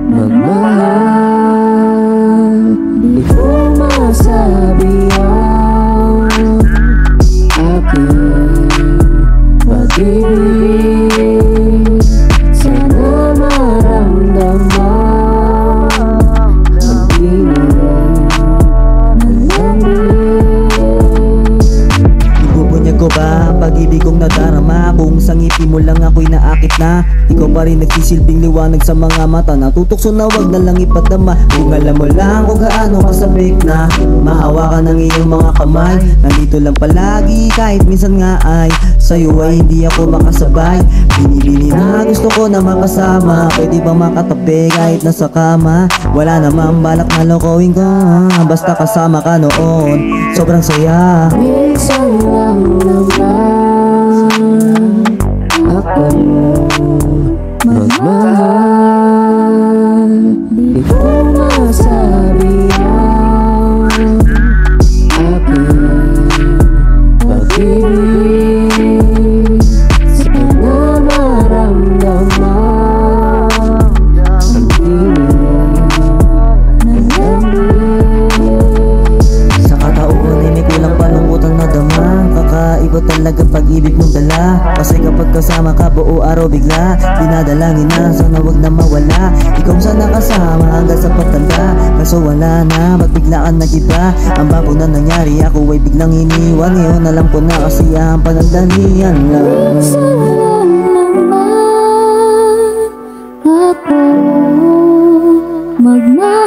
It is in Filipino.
magmahal. Di ko masabi ang aking pag-ibig. Sana maramdaman ang ibig ng lamig. Ibubunyag ko ba ang pag-ibig kong nadarama? Kung sa ngiti mo lang ako'y naakit na, ikaw pa rin nagsisilbing liwanag sa mga mata. Natutokso na wag na lang ipadama. Kung alam mo lang kung gaano kasabik na mahawakan ng iyong mga kamay. Nandito lang palagi kahit minsan nga ay sa'yo ay hindi ako makasabay. Binibini na gusto ko na makasama. Pwede ba makatabi kahit nasa kama? Wala namang balak na lokohin ka, basta kasama ka noon sobrang saya. Minsan lang naman ako magmahal. Di ko masabi ang aking pag-ibig. Sana maramdaman ang ibig ng lamig. Sa katauhan ay may kulang palungkutan na dama. Kakaiba talaga pag-ibig mong dala. Kasi kapag kasama ka buo araw bigla, dinadalangin na sana wag na mawala. Ikaw sana kasama hanggang sa pagtanda. Kaso wala na, ba't biglaan nag-iba? Ang bago na nangyari, ako ay biglang iniwan. Ngayon alam ko na kasi ang panandalian lang. Minsan lang naman ako magmahal.